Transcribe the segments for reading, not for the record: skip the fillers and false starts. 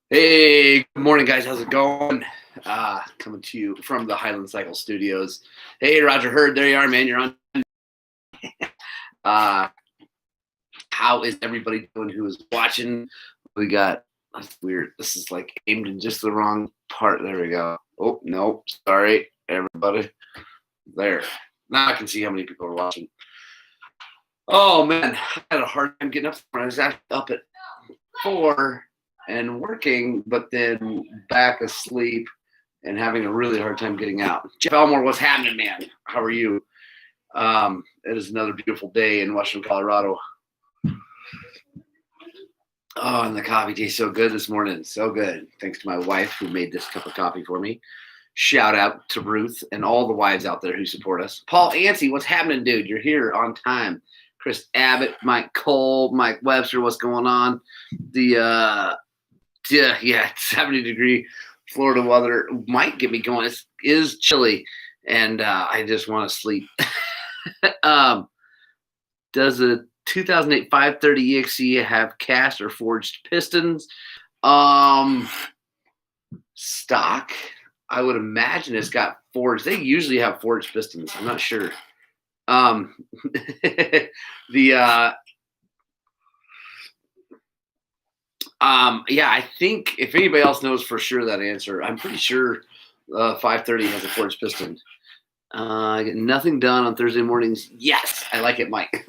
Hey, good morning, guys. How's it going? Coming to you from the Highland Cycle Studios. Hey, Roger Hurd, there you are, man. You're on. Uh, how is everybody doing who is watching? We got, that's weird. This is like aimed in just the wrong part. There we go. Oh, no. Sorry, everybody. There. Now I can see how many people are watching. Oh, man. I had a hard time getting up. I was actually up at 4 and working, but then back asleep and having a really hard time getting out. Jeff Elmore, what's happening, man? How are you? It is another beautiful day in Western Colorado. Oh, and the coffee tastes so good this morning. So good. Thanks to my wife who made this cup of coffee for me. Shout out to Ruth and all the wives out there who support us. Paul Ansey, what's happening, dude? You're here on time. Chris Abbott, Mike Cole, Mike Webster, what's going on? The 70-degree Florida weather might get me going. It is chilly, and I just want to sleep. Does a 2008 530 EXE have cast or forged pistons? Stock, I would imagine it's got forged. They usually have forged pistons. I'm not sure. I think if anybody else knows for sure that answer, I'm pretty sure 530 has a forged piston. I get nothing done on Thursday mornings. Yes, I like it, Mike.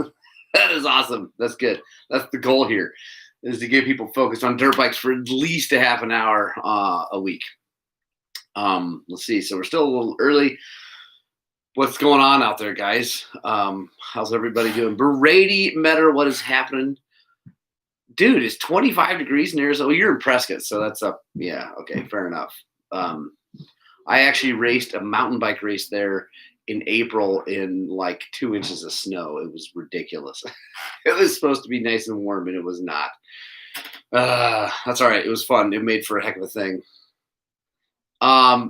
That is awesome. That's good. That's the goal here, is to get people focused on dirt bikes for at least a half an hour a week. Let's see. So we're still a little early. What's going on out there, guys? How's everybody doing? Brady Metter, what is happening? Dude, it's 25 degrees in Arizona. You're in Prescott, so that's up. Yeah, okay, fair enough. I actually raced a mountain bike race there in April in like 2 inches of snow. It was ridiculous. It was supposed to be nice and warm, and it was not. That's all right. It was fun. It made for a heck of a thing.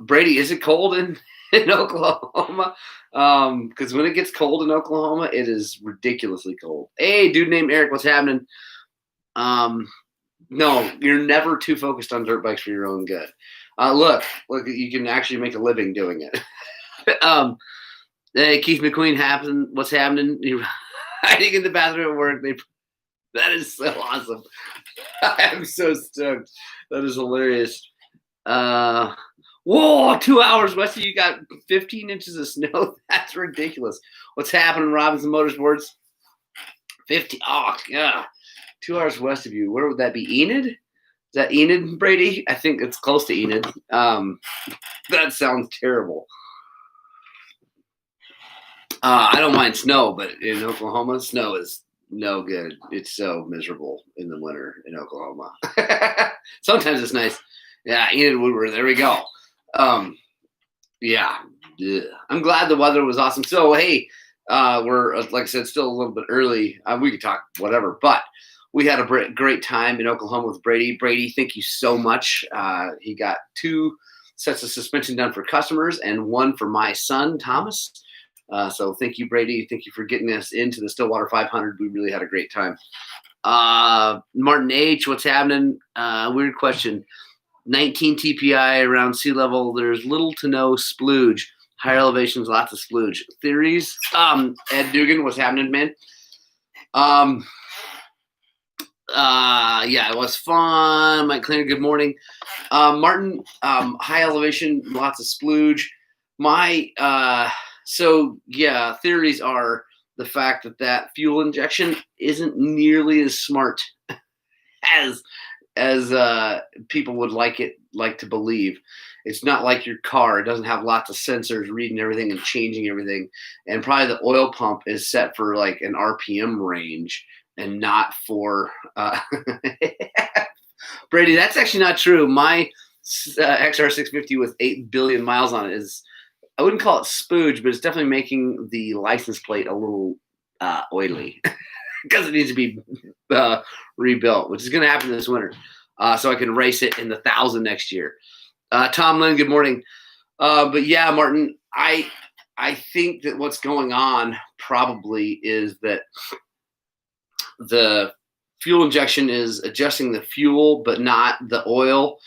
Brady, is it cold in Oklahoma? Because when it gets cold in Oklahoma, it is ridiculously cold. Hey, dude named Eric, what's happening? No, you're never too focused on dirt bikes for your own good. Look, you can actually make a living doing it. Hey, Keith McQueen, what's happening? You're hiding in the bathroom at work. That is so awesome. I'm so stoked. That is hilarious. Whoa, 2 hours west of you got 15 inches of snow. That's ridiculous. What's happening, Robinson Motorsports? 50. Oh, yeah. 2 hours west of you. Where would that be? Enid? Is that Enid, Brady? I think it's close to Enid. That sounds terrible. I don't mind snow, but in Oklahoma, snow is no good. It's so miserable in the winter in Oklahoma. Sometimes it's nice. Yeah, Enid Woodward. There we go. Yeah. I'm glad the weather was awesome. So, hey, we're, like I said, still a little bit early. We could talk whatever, but we had a great time in Oklahoma with Brady. Brady, thank you so much. He got 2 sets of suspension done for customers and 1 for my son, Thomas. So thank you, Brady. Thank you for getting us into the Stillwater 500. We really had a great time. Martin H., what's happening? Weird question. 19 TPI around sea level. There's little to no splooge. Higher elevations, lots of splooge. Theories? Ed Dugan, what's happening, man? Yeah, it was fun. Mike Cleaner, good morning. Martin, high elevation, lots of splooge. Theories are the fact that fuel injection isn't nearly as smart as people would like to believe. It's not like your car. It doesn't have lots of sensors reading everything and changing everything. And probably the oil pump is set for like an RPM range and not for Brady. That's actually not true. My XR650 with 8 billion miles on it is, I wouldn't call it spooge, but it's definitely making the license plate a little oily because it needs to be rebuilt, which is going to happen this winter. So I can race it in the 1,000 next year. Tom Lynn, good morning. But yeah, Martin, I think that what's going on probably is that the fuel injection is adjusting the fuel, but not the oil.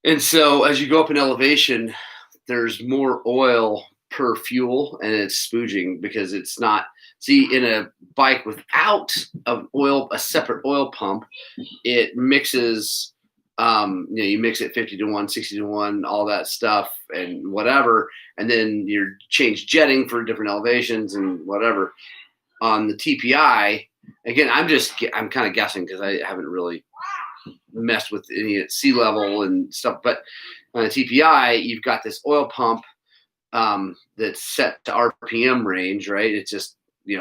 And so as you go up in elevation, there's more oil per fuel, and it's spooging because it's not. See, in a bike without a separate oil pump, it mixes. You mix it 50 to 1, 60 to 1, all that stuff, and whatever, and then you change jetting for different elevations and whatever. On the TPI, again, I'm kind of guessing because I haven't really messed with any at sea level and stuff. But on the TPI, you've got this oil pump that's set to RPM range, right? It's just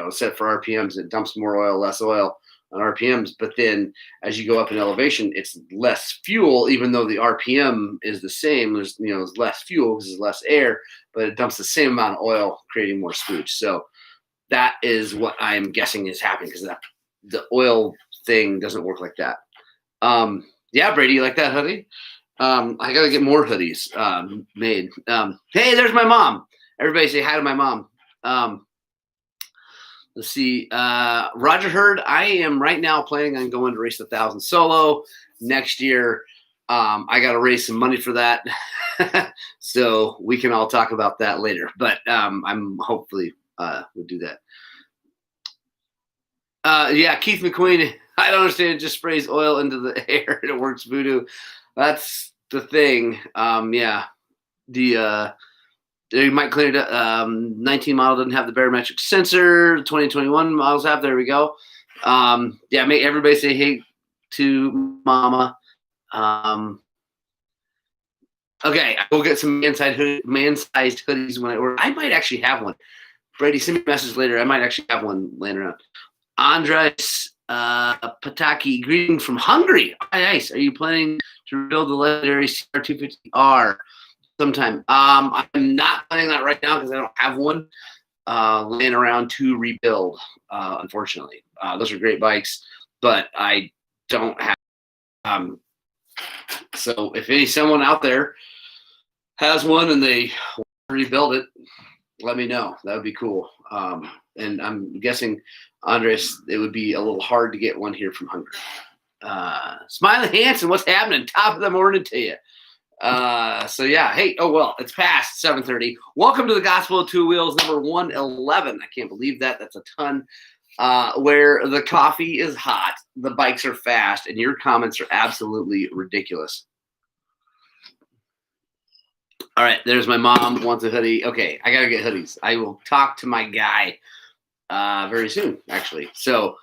set for RPMs. It dumps more oil, less oil on RPMs. But then as you go up in elevation, it's less fuel, even though the RPM is the same. There's less fuel because there's less air, but it dumps the same amount of oil, creating more spooge. So that is what I'm guessing is happening because the oil thing doesn't work like that. Yeah, Brady, you like that hoodie? I got to get more hoodies made. Hey, there's my mom. Everybody say hi to my mom. Let's see. Roger Hurd, I am right now planning on going to race 1,000 solo next year. I got to raise some money for that. So we can all talk about that later. But I'm hopefully we'll do that. Yeah, Keith McQueen, I don't understand. It just sprays oil into the air and it works voodoo. That's the thing. Yeah. They might clear it up. 19 model doesn't have the barometric sensor. 2021 models have. There we go. Yeah, make everybody say hey to mama. Okay, I will get some man-sized hoodies when I order. I might actually have one. Brady, send me a message later. I might actually have one laying around. Andres Pataki, greeting from Hungary. Nice. Are you planning to rebuild the legendary CR250R sometime? I'm not planning that right now because I don't have one laying around to rebuild, unfortunately. Those are great bikes, but I don't have. So if someone out there has one and they want to rebuild it, let me know. That would be cool. And I'm guessing, Andres, it would be a little hard to get one here from Hungary. Smiling Hanson, what's happening? Top of the morning to you. So yeah, hey, oh well, it's past 7:30. Welcome to the Gospel of Two Wheels, number 111. I can't believe that. That's a ton. Where the coffee is hot, the bikes are fast, and your comments are absolutely ridiculous. All right, there's my mom wants a hoodie. Okay, I gotta get hoodies. I will talk to my guy very soon, actually. So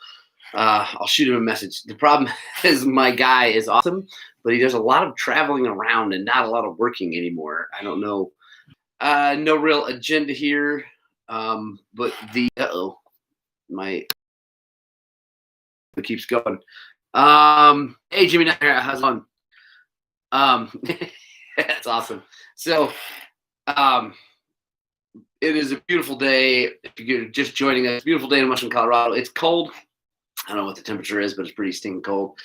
I'll shoot him a message. The problem is my guy is awesome, but he does a lot of traveling around and not a lot of working anymore. I don't know. No real agenda here. But it keeps going. Hey, Jimmy, how's it going? That's awesome. So, it is a beautiful day. If you're just joining us, beautiful day in Western Colorado. It's cold. I don't know what the temperature is, but it's pretty stinking cold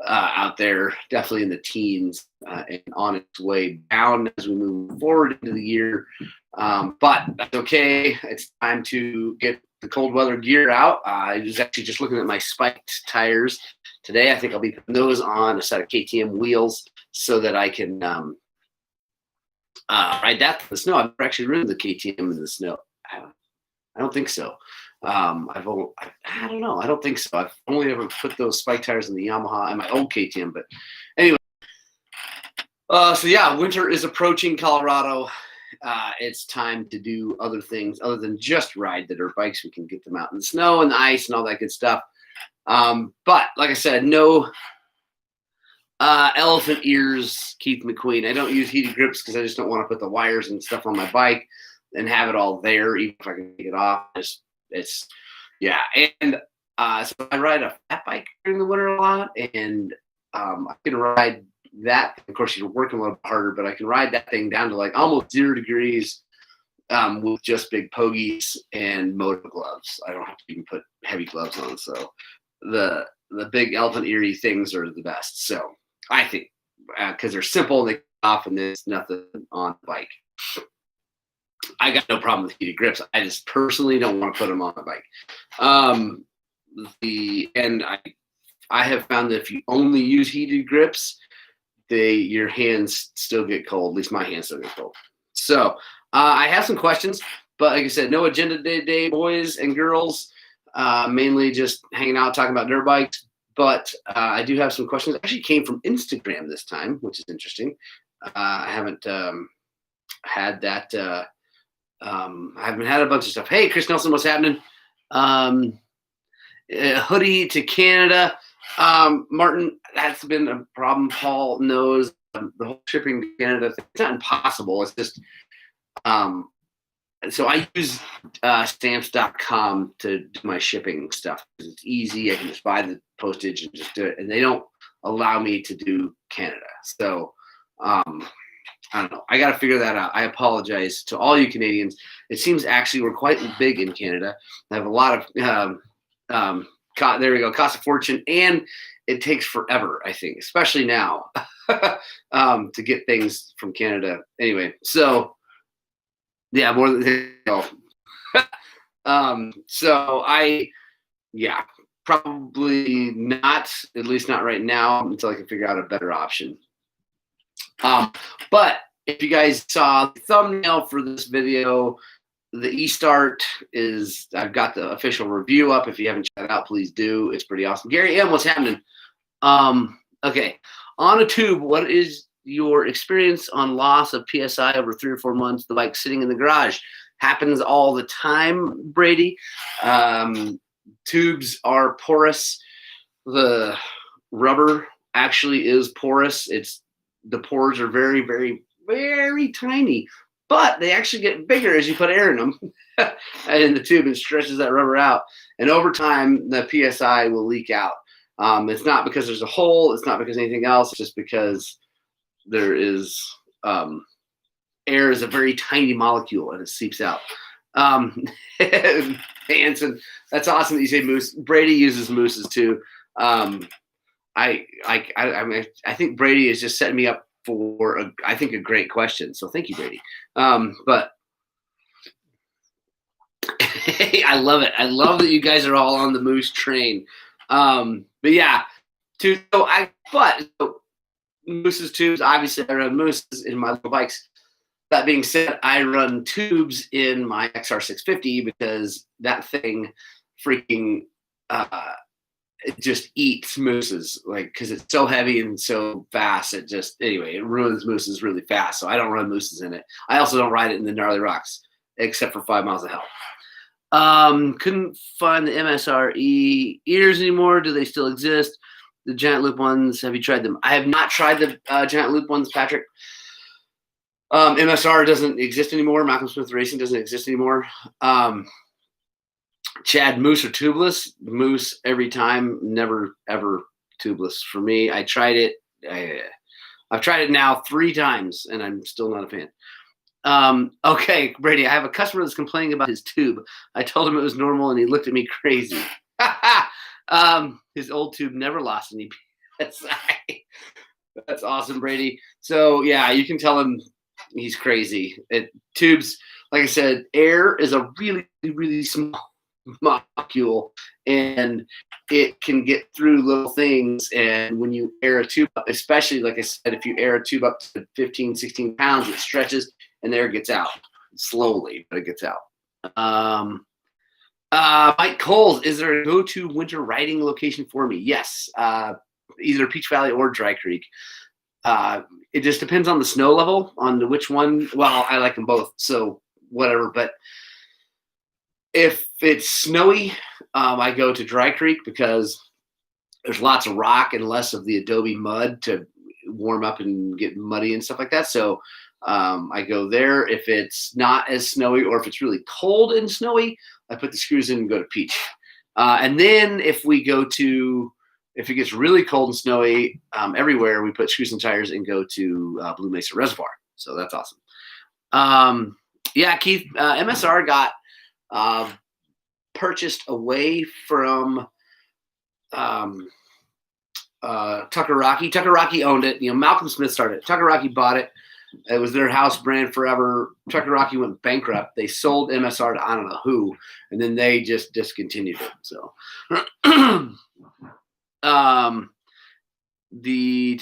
out there. Definitely in the teens and on its way down as we move forward into the year. But that's okay. It's time to get the cold weather gear out. I was actually just looking at my spiked tires today. I think I'll be putting those on a set of KTM wheels so that I can ride that in the snow. I've never actually ridden the KTM in the snow. I don't think so. I don't know. I don't think so. I've only ever put those spike tires in the Yamaha and my old KTM. But anyway, so yeah, winter is approaching Colorado. It's time to do other things other than just ride the dirt bikes. We can get them out in the snow and the ice and all that good stuff. But like I said, no elephant ears, Keith McQueen. I don't use heated grips because I just don't want to put the wires and stuff on my bike and have it all there, even if I can take it off. It's yeah. And so I ride a fat bike during the winter a lot, and I can ride that. Of course, you're working a little harder, but I can ride that thing down to like almost 0 degrees with just big pogies and moto gloves. I don't have to even put heavy gloves on. So the big elephant ear things are the best. So I think because they're simple and they get off and there's nothing on the bike. I got no problem with heated grips. I just personally don't want to put them on the bike. and I have found that if you only use heated grips, your hands still get cold. At least my hands still get cold. So I have some questions, but like I said, no agenda today, boys and girls. Mainly just hanging out, talking about dirt bikes. But I do have some questions. Actually came from Instagram this time, which is interesting. I haven't had that. I haven't had a bunch of stuff. Hey, Chris Nelson, what's happening? Hoodie to Canada. Martin, that's been a problem. Paul knows the whole shipping to Canada thing. It's not impossible. It's just so I use stamps.com to do my shipping stuff. It's easy. I can just buy the postage and just do it. And they don't allow me to do Canada. So I don't know. I got to figure that out. I apologize to all you Canadians. It seems actually we're quite big in Canada. I have a lot of there we go. Cost a fortune, and it takes forever, I think, especially now, to get things from Canada. Anyway, so yeah, more than so probably not, at least not right now, until I can figure out a better option. But if you guys saw the thumbnail for this video, the eStart is, I've got the official review up. If you haven't checked it out, please do. It's pretty awesome. Gary M, what's happening? Okay. On a tube, what is your experience on loss of PSI over 3 or 4 months? The bike sitting in the garage happens all the time, Brady. Tubes are porous. The rubber actually is porous. The pores are very, very, very tiny, but they actually get bigger as you put air in them in the tube and stretches that rubber out. And over time, the PSI will leak out. It's not because there's a hole. It's not because anything else. It's just because there is air is a very tiny molecule and it seeps out. Hanson, that's awesome that you say moose. Brady uses mooses too. I think Brady is just setting me up for a great question. So thank you, Brady. But I love it. I love that you guys are all on the moose train. But yeah, mooses, tubes. Obviously, I run mooses in my little bikes. That being said, I run tubes in my XR650 because that thing freaking it just eats mooses, like, because it's so heavy and so fast. It ruins mooses really fast. So I don't run mooses in it. I also don't ride it in the gnarly rocks, except for 5 miles of hell. Couldn't find the MSRE ears anymore. Do they still exist? The giant loop ones, have you tried them? I have not tried the giant loop ones, Patrick. MSR doesn't exist anymore. Malcolm Smith Racing doesn't exist anymore. Chad, moose or tubeless? Moose every time, never ever tubeless for me. I tried it. I've tried it now 3 times, and I'm still not a fan. Okay, Brady, I have a customer that's complaining about his tube. I told him it was normal, and he looked at me crazy. His old tube never lost any PSI. That's awesome, Brady. So yeah, you can tell him he's crazy. Tubes, like I said, air is a really, really small molecule, and it can get through little things. And when you air a tube up, especially like I said, if you air a tube up to 15, 16 pounds, it stretches and the air gets out slowly, but it gets out. Mike Coles, is there a go-to winter riding location for me? Yes, either Peach Valley or Dry Creek. It just depends on the snow level, on which one. Well, I like them both, so whatever. But if it's snowy, I go to Dry Creek because there's lots of rock and less of the adobe mud to warm up and get muddy and stuff like that. So I go there. If it's not as snowy, or if it's really cold and snowy, I put the screws in and go to Peach. And then if it gets really cold and snowy everywhere, we put screws and tires and go to Blue Mesa Reservoir. So that's awesome. Yeah, Keith, MSR got purchased away from Tucker Rocky. Tucker Rocky owned it. Malcolm Smith started it. Tucker Rocky bought it. It was their house brand forever. Trucker Rocky went bankrupt. They sold MSR to I don't know who, and then they just discontinued it. So, the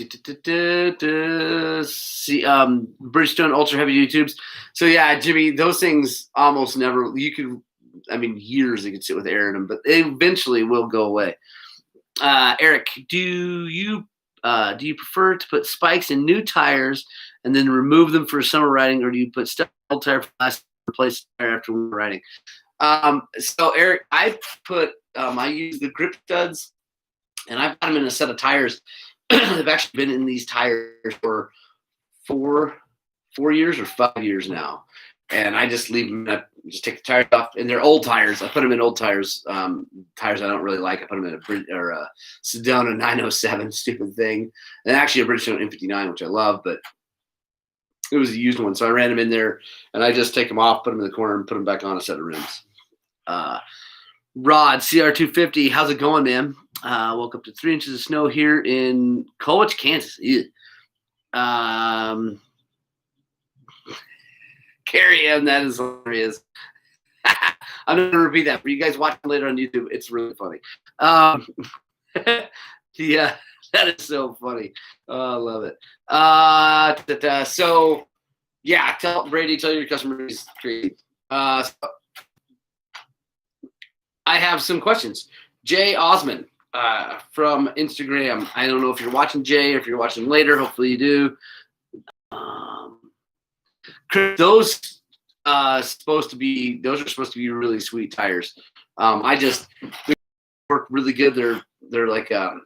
Bridgestone Ultra Heavy Duty tubes. So yeah, Jimmy, those things almost never. You could, I mean, years you could sit with air in them, but they eventually will go away. Eric, do you prefer to put spikes in new tires and then remove them for summer riding, or do you put stuff in old tire for last replace tire after winter riding? So Eric, I use the grip studs, and I've got them in a set of tires. They've actually been in these tires for 4 years or 5 years now, and I just leave them. Just take the tires off, and they're old tires. I put them in old tires, tires I don't really like. I put them in a Sedona 907, stupid thing, and actually a Bridgestone M59, which I love, but it was a used one, so I ran them in there, and I just take them off, put them in the corner, and put them back on a set of rims. Rod, CR250, how's it going, man? Woke up to 3 inches of snow here in Colwich, Kansas. Carry him, that is hilarious. I'm going to repeat that for you guys watching later on YouTube. It's really funny. Yeah, that is so funny. Oh, I love it. So, yeah, tell your customers. I have some questions. Jay Osman from Instagram. I don't know if you're watching Jay or if you're watching later. Hopefully you do. Those are supposed to be really sweet tires. They work really good. They're like a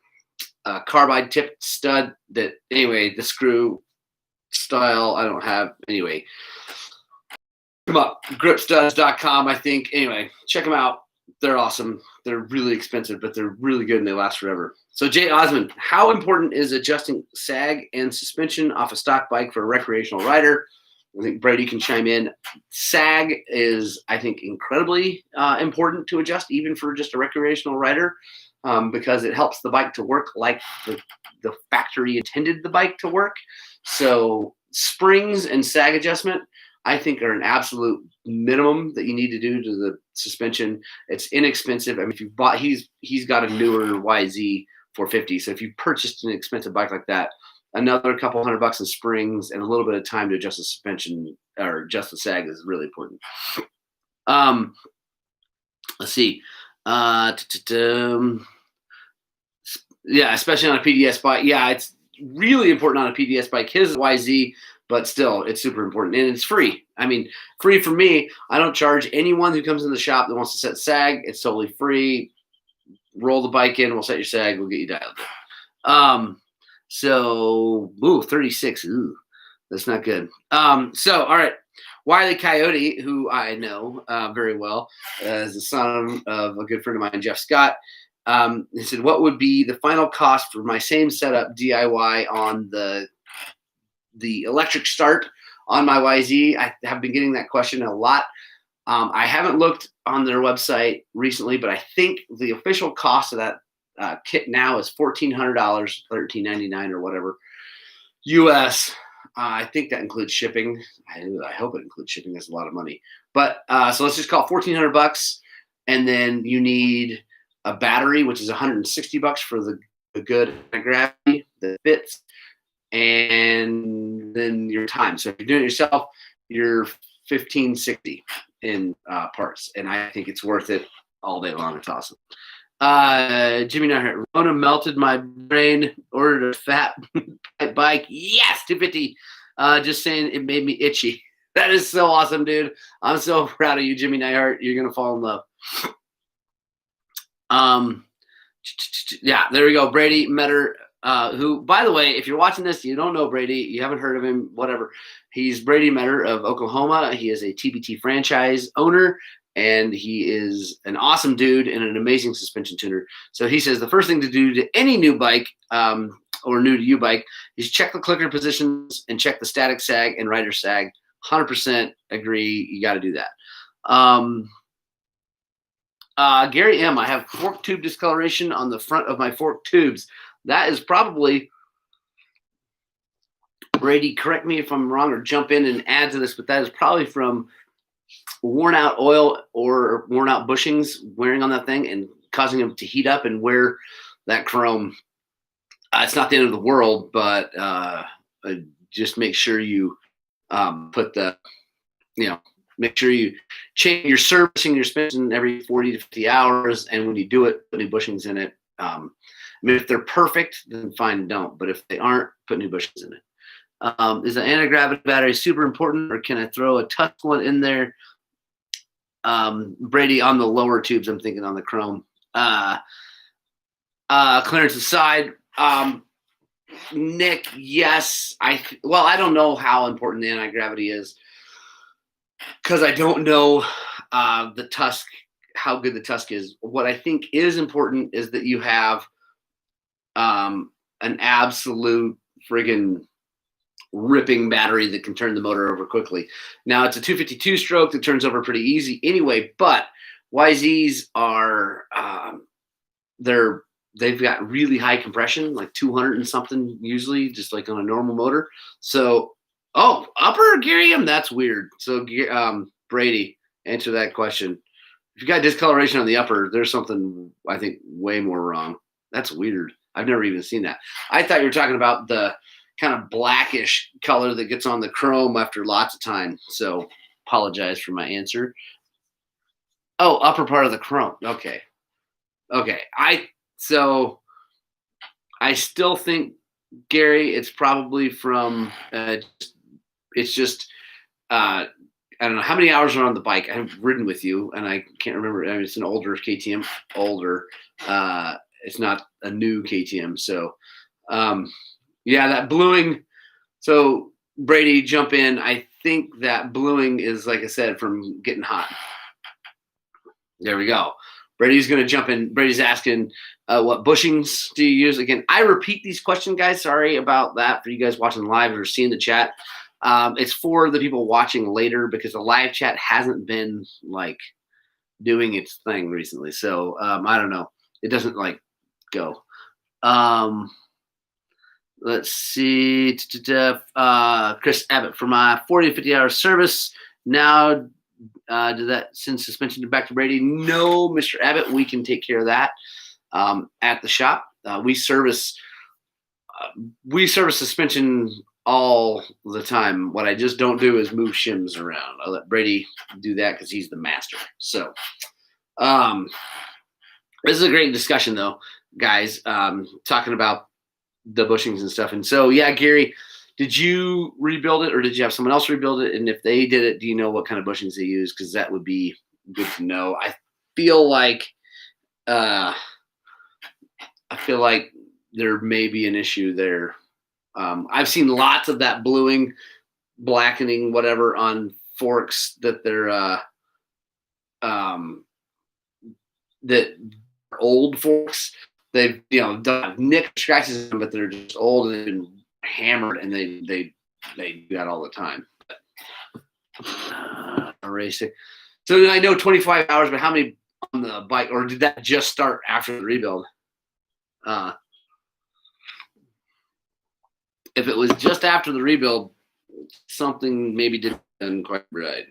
carbide tipped stud that anyway, the screw style I don't have anyway. Come up, gripstuds.com, I think. Anyway, check them out. They're awesome. They're really expensive, but they're really good and they last forever. So Jay Osmond, how important is adjusting sag and suspension off a stock bike for a recreational rider? I think Brady can chime in. Sag is, I think, incredibly important to adjust, even for just a recreational rider, because it helps the bike to work like the factory intended the bike to work. So springs and sag adjustment, I think, are an absolute minimum that you need to do to the suspension. It's inexpensive. I mean, if you bought, he's got a newer YZ 450. So if you purchased an expensive bike like that, another couple $100 in springs and a little bit of time to adjust the suspension or adjust the sag is really important. Let's see. Yeah, especially on a PDS bike. Yeah, it's really important on a PDS bike. His is YZ, but still, it's super important. And it's free. I mean, free for me. I don't charge anyone who comes in the shop that wants to set sag. It's totally free. Roll the bike in. We'll set your sag. We'll get you dialed in. So, 36. Ooh, that's not good. So, all right. Wiley Coyote, who I know very well, is the son of a good friend of mine, Jeff Scott. He said, what would be the final cost for my same setup DIY on the electric start on my YZ? I have been getting that question a lot. I haven't looked on their website recently, but I think the official cost of that kit now is $1,400, $1,399 or whatever, US. I think that includes shipping. I hope it includes shipping. That's a lot of money. But so let's just call it $1,400, and then you need a battery, which is $160 for the good gravity that fits, and then your time. So if you're doing it yourself, you're $1,560 in parts, and I think it's worth it all day long. It's awesome. Jimmy Nyhart, Rona melted my brain, ordered a fat bike. Yes, $250. Just saying it made me itchy. That is so awesome, dude. I'm so proud of you, Jimmy Nyhart. You're going to fall in love. Yeah, there we go. Brady Metter, who, by the way, if you're watching this, you don't know Brady, you haven't heard of him, whatever. He's Brady Metter of Oklahoma. He is a TBT franchise owner, and he is an awesome dude and an amazing suspension tuner. So he says the first thing to do to any new bike or new to you bike is check the clicker positions and check the static sag and rider sag. 100% agree. You got to do that. Gary M., I have fork tube discoloration on the front of my fork tubes. That is probably Brady, correct me if I'm wrong or jump in and add to this, but that is probably from worn out oil or worn out bushings wearing on that thing and causing them to heat up and wear that chrome. It's not the end of the world, but just make sure you put the, make sure you change your servicing your suspension every 40 to 50 hours. And when you do it, put new bushings in it. I mean, if they're perfect, then fine, don't. But if they aren't, put new bushings in it. Is an anti-gravity battery super important, or can I throw a Tusk one in there? Brady, on the lower tubes, I'm thinking on the chrome. Clearance aside, Nick, yes. I don't know how important the anti-gravity is because I don't know the Tusk, how good the Tusk is. What I think is important is that you have an absolute friggin' ripping battery that can turn the motor over quickly. Now, it's a 252 stroke that turns over pretty easy anyway, but YZs are they've got really high compression, like 200 and something usually, just like on a normal motor. So, upper Garium, that's weird. So, Brady, answer that question. If you got discoloration on the upper, there's something I think way more wrong. That's weird. I've never even seen that. I thought you were talking about the kind of blackish color that gets on the chrome after lots of time. So, apologize for my answer. Oh, upper part of the chrome. Okay. I still think, Gary, it's probably from it's just I don't know how many hours are on the bike. I've ridden with you and I can't remember. I mean, it's an older KTM, it's not a new KTM. So that bluing. So Brady, jump in. I think that bluing is, like I said, from getting hot. There we go. Brady's going to jump in. Brady's asking, what bushings do you use? Again, I repeat these questions, guys. Sorry about that for you guys watching live or seeing the chat. It's for the people watching later because the live chat hasn't been like doing its thing recently. So I don't know. It doesn't like go. Let's see. Chris Abbott, for my 40 to 50 hour service now, did that send suspension back to Brady? No, Mr. Abbott, we can take care of that at the shop. We service suspension all the time. What I just don't do is move shims around. I'll let Brady do that because he's the master. So this is a great discussion, though, guys, talking about the bushings and stuff. And so, yeah, Gary, did you rebuild it or did you have someone else rebuild it? And if they did it, do you know what kind of bushings they use? Because that would be good to know. I feel like there may be an issue there. I've seen lots of that bluing, blackening, whatever on forks that they're that old forks. They've done nick scratches, but they're just old and they've been hammered, and they do that all the time. Racing. So I know 25 hours, but how many on the bike, or did that just start after the rebuild? If it was just after the rebuild, something maybe didn't quite right.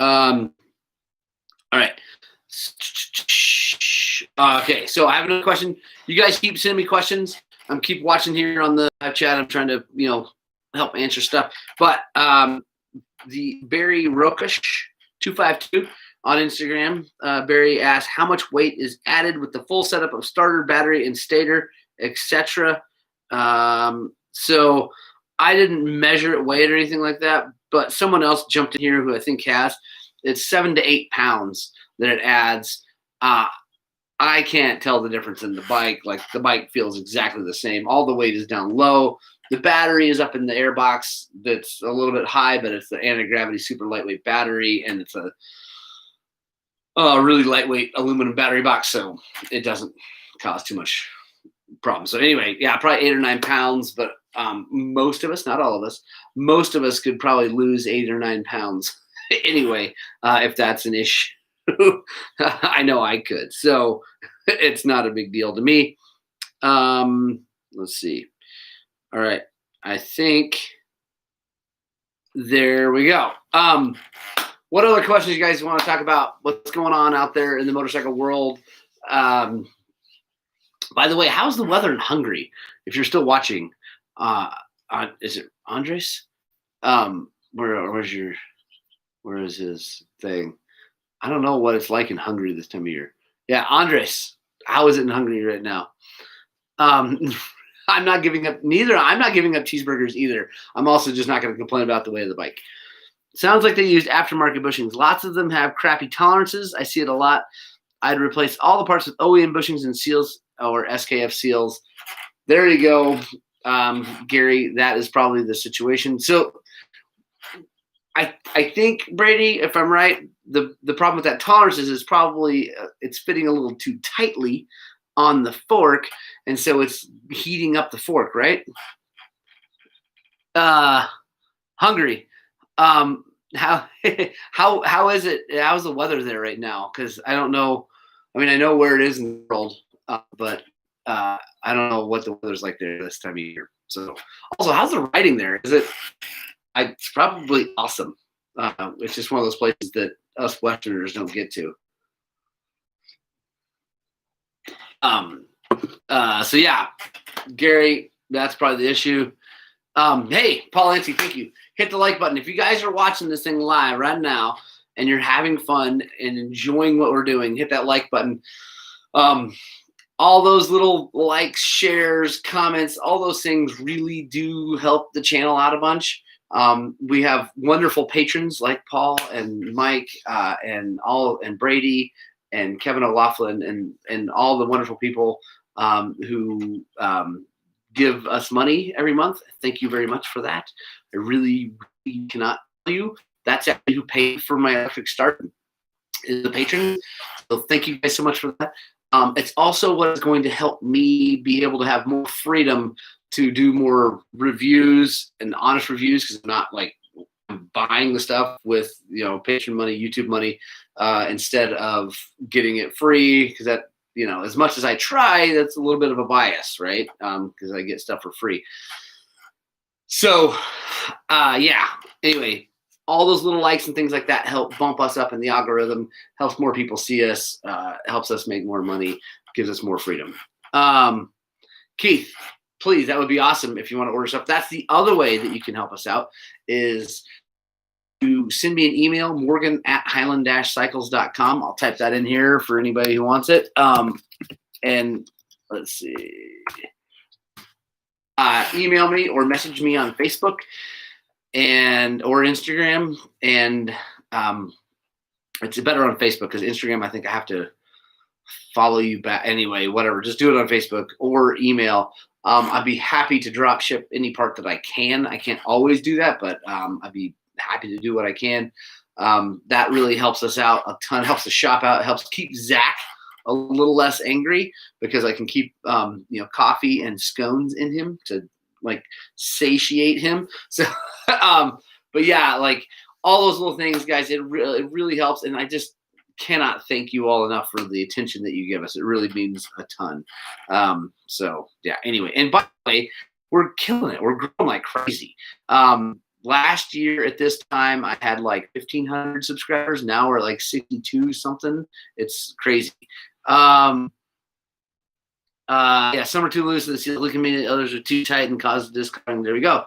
All right. Okay, so I have another question. You guys keep sending me questions. I'm keep watching here on the live chat. I'm trying to, help answer stuff. But the Barry Rokish 252 on Instagram, Barry asked, how much weight is added with the full setup of starter, battery, and stator, etc.? So I didn't measure it, weight, or anything like that, but someone else jumped in here who I think has. It's 7 to 8 pounds that it adds. I can't tell the difference in the bike. Like, the bike feels exactly the same. All the weight is down low. The battery is up in the air box. That's a little bit high, but it's the anti-gravity super lightweight battery, and it's a really lightweight aluminum battery box, so it doesn't cause too much problem. So anyway, yeah, probably 8 or 9 pounds, but most of us, not all of us, most of us could probably lose 8 or 9 pounds anyway, if that's an issue. I know I could. So it's not a big deal to me. Let's see. All right. I think there we go. What other questions you guys want to talk about? What's going on out there in the motorcycle world? By the way, how's the weather in Hungary? If you're still watching, is it Andres? Where is his thing? I don't know what it's like in Hungary this time of year. Yeah, Andres, how is it in Hungary right now? I'm not giving up cheeseburgers either. I'm also just not going to complain about the weight of the bike. Sounds like they used aftermarket bushings. Lots of them have crappy tolerances. I see it a lot. I'd replace all the parts with OEM bushings and seals or SKF seals. There you go, Gary. That is probably the situation. So I think, Brady, if I'm right, the problem with that tolerance is probably it's fitting a little too tightly on the fork, and so it's heating up the fork, right? Hungary. How is it? How's the weather there right now? Because I don't know. I mean, I know where it is in the world, but I don't know what the weather's like there this time of year. So, also, how's the riding there? Is it? It's probably awesome. It's just one of those places that us Westerners don't get to. So yeah, Gary, that's probably the issue. Hey, Paul Anstey, thank you. Hit the like button. If you guys are watching this thing live right now and you're having fun and enjoying what we're doing, hit that like button. All those little likes, shares, comments, all those things really do help the channel out a bunch. We have wonderful patrons like Paul and Mike and Brady and Kevin O'Loughlin and all the wonderful people who give us money every month. Thank you very much for that. I really cannot tell you. That's actually who paid for my electric start is the patron. So thank you guys so much for that. It's also what is going to help me be able to have more freedom to do more reviews and honest reviews, because I'm not like buying the stuff with patron money, YouTube money, instead of getting it free, because that as much as I try, that's a little bit of a bias, right? Because I get stuff for free. So yeah, anyway, all those little likes and things like that help bump us up in the algorithm, helps more people see us, helps us make more money, gives us more freedom. Keith, please, that would be awesome if you want to order stuff. That's the other way that you can help us out, is to send me an email, morgan@highland-cycles.com. I'll type that in here for anybody who wants it. And let's see. Email me or message me on Facebook or Instagram. And it's better on Facebook, because Instagram, I think I have to follow you back. Anyway, whatever. Just do it on Facebook or email. I'd be happy to drop ship any part that I can. I can't always do that, but I'd be happy to do what I can. That really helps us out a ton. Helps the shop out. It helps keep Zach a little less angry, because I can keep coffee and scones in him to like satiate him. So, but yeah, like all those little things, guys, it really helps. And I just cannot thank you all enough for the attention that you give us. It really means a ton. So yeah, anyway, and by the way, we're killing it. We're growing like crazy. Last year at this time, I had like 1,500 subscribers. Now we're like 62 something. It's crazy. Yeah, some are too loose. Look at me. Others are too tight and cause discoloration. There we go.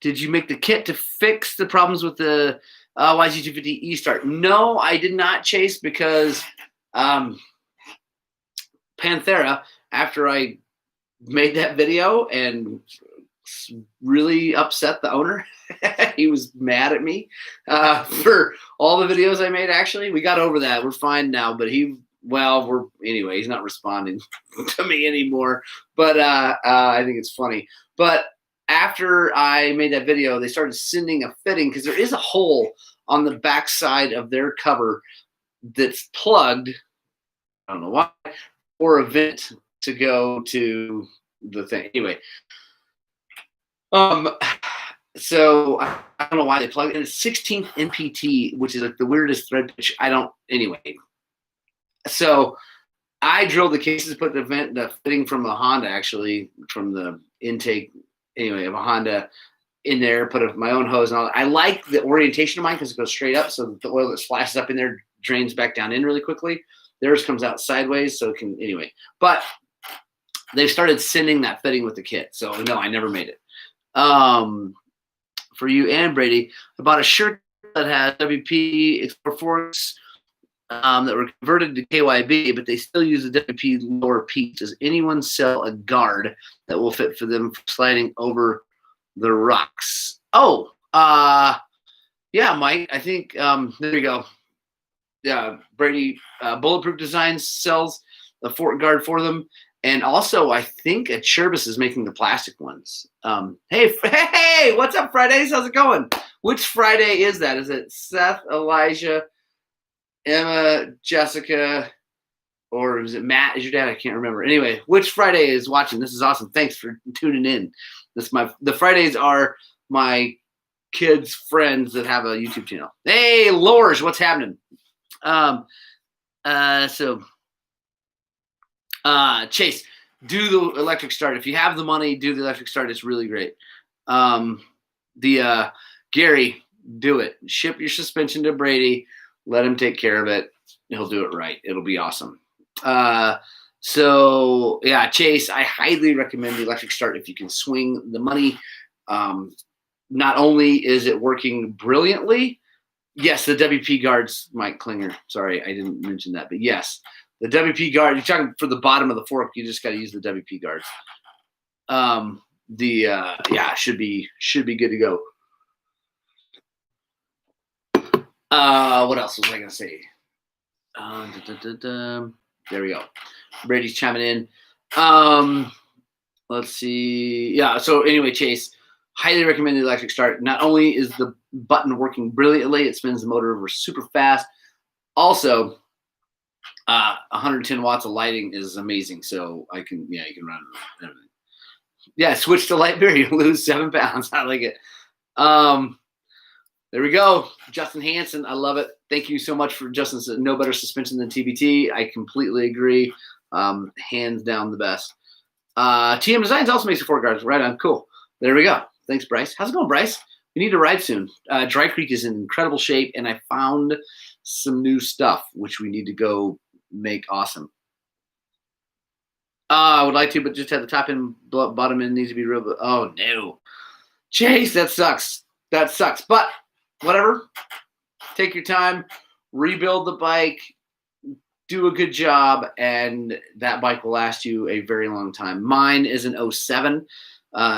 Did you make the kit to fix the problems with the YZ250 E-Start? No, I did not, Chase, because Panthera, after I made that video and really upset the owner, he was mad at me for all the videos I made. Actually, we got over that. We're fine now, but he's not responding to me anymore. But I think it's funny. But after I made that video, they started sending a fitting, because there is a hole on the back side of their cover that's plugged, I don't know why, for a vent to go to the thing. Anyway, so I don't know why they plugged it in. It's 16th NPT, which is like the weirdest thread pitch. Anyway. So I drilled the cases, put the fitting from a Honda, actually, from the intake, anyway, of a Honda in there, put my own hose and all that. I like the orientation of mine because it goes straight up, so the oil that splashes up in there drains back down in really quickly. Theirs comes out sideways, so it can, anyway. But they've started sending that fitting with the kit, so no, I never made it. For you and Brady, I bought a shirt that has WP Explorer forks that were converted to KYB, but they still use the WP lower piece. Does anyone sell a guard that will fit for them for sliding over the rocks? Oh, yeah, Mike. I think there you go. Yeah, Brady Bulletproof Designs sells the fork guard for them, and also I think Cherbis is making the plastic ones. Hey, what's up, Fridays? How's it going? Which Friday is that? Is it Seth, Elijah, Emma, Jessica, or is it Matt? Is your dad? I can't remember. Anyway, which Friday is watching? This is awesome. Thanks for tuning in. The Fridays are my kids' friends that have a YouTube channel. Hey, Lors, what's happening? Chase, do the electric start. If you have the money, do the electric start. It's really great. Gary, do it. Ship your suspension to Brady. Let him take care of it. He'll do it right. It'll be awesome. So yeah, Chase, I highly recommend the electric start if you can swing the money. Not only is it working brilliantly, yes, the WP guards, Mike Klinger. Sorry, I didn't mention that, but yes, the WP guard. You're talking for the bottom of the fork. You just got to use the WP guards. Yeah, should be good to go. What else was I gonna say? There we go. Brady's chiming in. Let's see. Yeah. So anyway, Chase, highly recommend the electric start. Not only is the button working brilliantly, it spins the motor over super fast. Also, 110 watts of lighting is amazing. So you can run everything. Yeah, switch to light beer. You lose 7 pounds. I like it. There we go. Justin Hansen. I love it. Thank you so much for Justin's no better suspension than TBT. I completely agree. Hands down the best. TM Designs also makes the fork guards. Right on. Cool. There we go. Thanks, Bryce. How's it going, Bryce? We need to ride soon. Dry Creek is in incredible shape, and I found some new stuff, which we need to go make awesome. I would like to, but just have the top end, bottom end needs to be real. Oh, no. Chase, that sucks. That sucks. But whatever. Take your time. Rebuild the bike. Do a good job, and that bike will last you a very long time. Mine is an 07.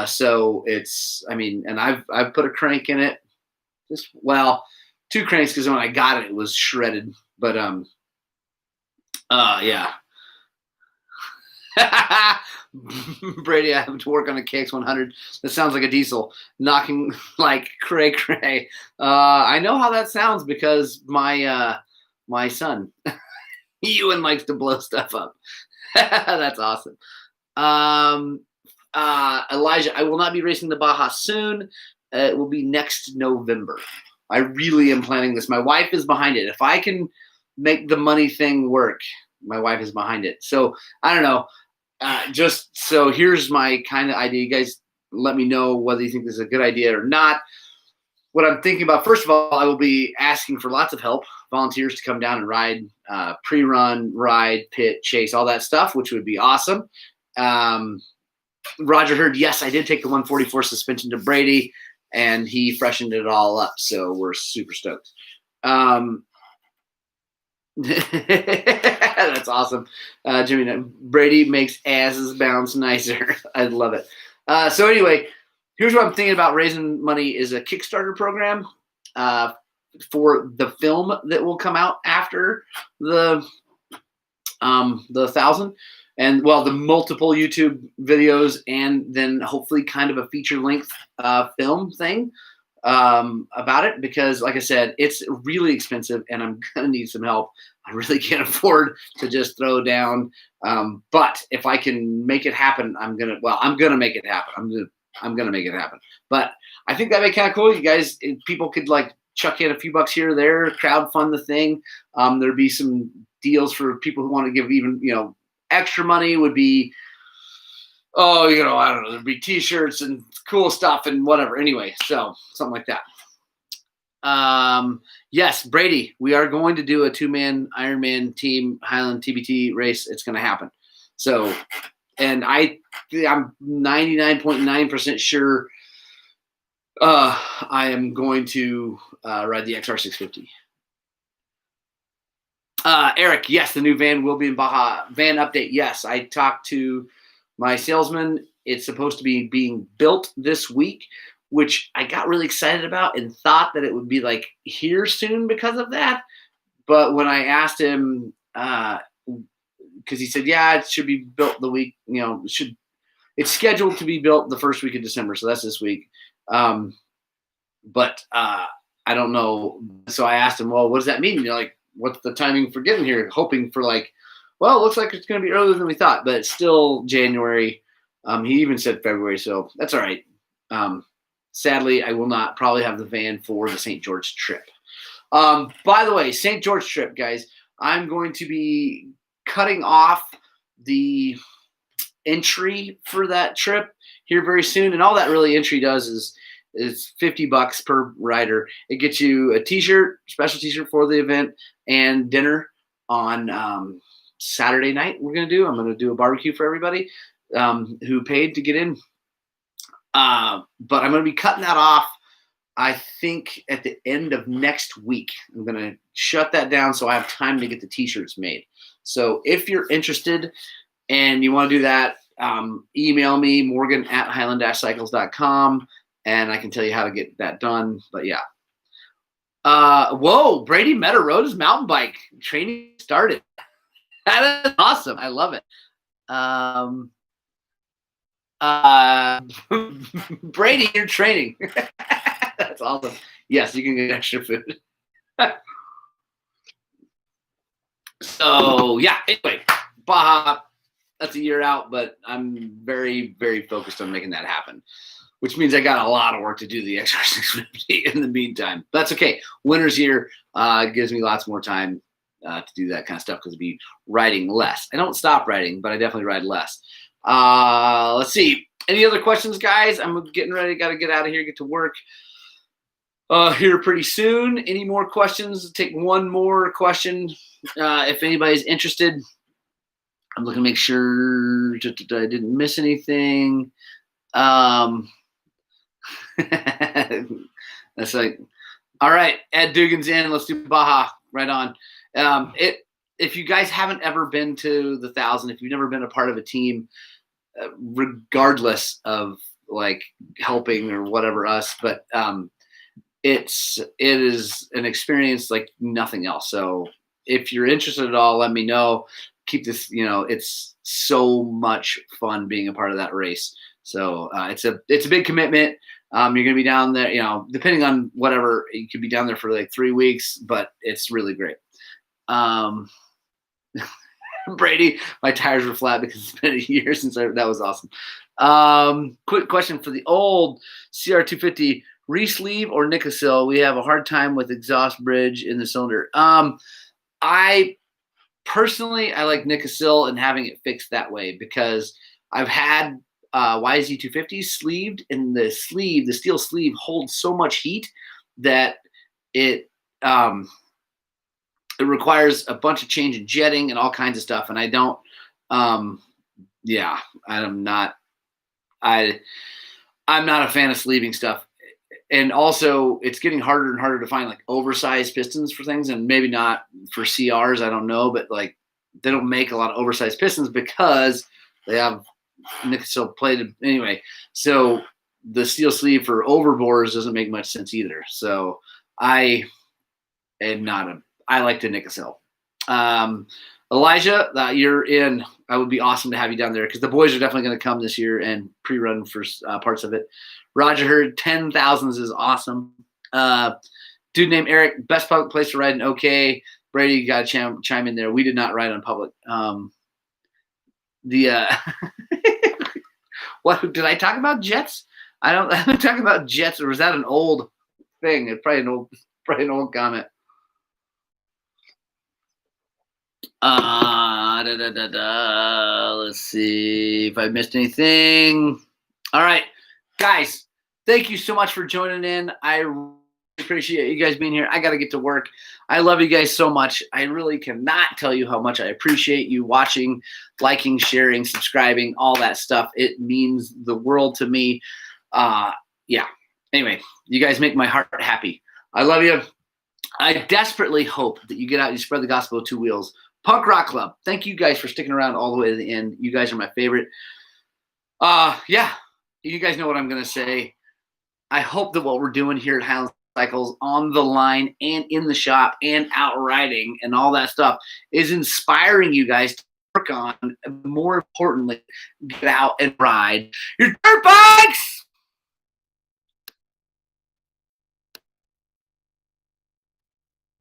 So it's, and I've put a crank in it. Two cranks because when I got it, it was shredded. But yeah. Brady, I have to work on a KX100. That sounds like a diesel knocking like cray cray. I know how that sounds because my son, Ewan, likes to blow stuff up. That's awesome. Elijah, I will not be racing the Baja soon. It will be next November. I really am planning this. My wife is behind it. If I can make the money thing work, my wife is behind it. So I don't know. Just so here's my kind of idea. You guys let me know whether you think this is a good idea or not. What I'm thinking about, first of all, I will be asking for lots of help, volunteers to come down and ride, pre-run, ride, pit, chase, all that stuff, which would be awesome. Roger heard, yes, I did take the 144 suspension to Brady, and he freshened it all up, so we're super stoked. That's awesome. Jimmy, Brady makes asses bounce nicer. I love it. So anyway, here's what I'm thinking about raising money is a Kickstarter program for the film that will come out after the 1,000. And the multiple YouTube videos, and then hopefully kind of a feature length film thing about it, because like I said, it's really expensive and I'm going to need some help. I really can't afford to just throw down. But if I can make it happen, I'm going to make it happen. I'm going to make it happen. But I think that'd be kind of cool. You guys, people could like chuck in a few bucks here or there, crowdfund the thing. There'd be some deals for people who want to give even, extra money would be, I don't know, there'd be t-shirts and cool stuff and whatever. Anyway, so something like that. Yes, Brady, we are going to do a 2-man Ironman team Highland TBT race. It's going to happen. So, and I'm 99.9% sure I am going to ride the XR650. Eric, yes, the new van will be in Baja. Van update, yes. I talked to my salesman. It's supposed to be being built this week, which I got really excited about and thought that it would be like here soon because of that. But when I asked him, because he said, yeah, it should be built the week, it's scheduled to be built the first week of December. So that's this week. But I don't know. So I asked him, well, what does that mean? What's the timing for getting here? Hoping for it looks like it's going to be earlier than we thought, but it's still January. He even said February, so that's all right. Sadly, I will not probably have the van for the St. George trip. By the way, St. George trip, guys, I'm going to be cutting off the entry for that trip here very soon. And all that really entry does is $50 per rider. It gets you a t-shirt, special t-shirt for the event, and dinner on Saturday night. I'm going to do a barbecue for everybody who paid to get in. But I'm going to be cutting that off, I think, at the end of next week. I'm going to shut that down so I have time to get the t-shirts made. So if you're interested and you want to do that, email me, morgan@highland-cycles.com, and I can tell you how to get that done. But yeah. Whoa, Brady Meadow Road is mountain bike training started. That is awesome. I love it. Brady, you're training. That's awesome. Yes, you can get extra food. So yeah, anyway, Baja, that's a year out, but I'm very, very focused on making that happen, which means I got a lot of work to do the XR650 in the meantime. That's okay. Winter's here. Gives me lots more time to do that kind of stuff because I'll be riding less. I don't stop riding, but I definitely ride less. Let's see. Any other questions, guys? I'm getting ready. Got to get out of here, get to work here pretty soon. Any more questions? Take one more question. If anybody's interested, I'm looking to make sure I didn't miss anything. That's like, all right, Ed Dugan's in. Let's do Baja. Right on. If you guys haven't ever been to the 1,000, if you've never been a part of a team, regardless of helping or whatever us, but it is an experience like nothing else. So if you're interested at all, let me know. Keep this, it's so much fun being a part of that race. So it's a big commitment. You're going to be down there, depending on whatever, you could be down there for 3 weeks, but it's really great. Brady, my tires were flat because it's been a year since that was awesome. Quick question for the old CR250, re-sleeve or Nicosil? We have a hard time with exhaust bridge in the cylinder. I personally like Nicosil and having it fixed that way because I've had YZ250s sleeved, and the steel sleeve holds so much heat that it requires a bunch of change in jetting and all kinds of stuff. And I don't, I'm not a fan of sleeving stuff. And also it's getting harder and harder to find oversized pistons for things, and maybe not for CRs. I don't know, but they don't make a lot of oversized pistons because they have Nicosil plated anyway. So the steel sleeve for overbores doesn't make much sense either. So I like the Nicosil. Elijah, you're in. I would be awesome to have you down there because the boys are definitely going to come this year and pre-run for parts of it. Roger Hurd, 10,000s is awesome. Dude named Eric, best public place to ride in OK. Brady, you got to chime in there. We did not ride on public. What did I talk about? Jets? I'm talking about jets, or was that an old thing? It's probably an old. Brian old comment. Let's see if I missed anything. All right, guys, thank you so much for joining in. I appreciate you guys being here. I got to get to work. I love you guys so much. I really cannot tell you how much I appreciate you watching, liking, sharing, subscribing, all that stuff. It means the world to me. Yeah. Anyway, you guys make my heart happy. I love you. I desperately hope that you get out and you spread the gospel of two wheels. Punk Rock Club, thank you guys for sticking around all the way to the end. You guys are my favorite. Yeah, you guys know what I'm going to say. I hope that what we're doing here at Highland Cycles on the line and in the shop and out riding and all that stuff is inspiring you guys to work on, and more importantly, get out and ride your dirt bikes.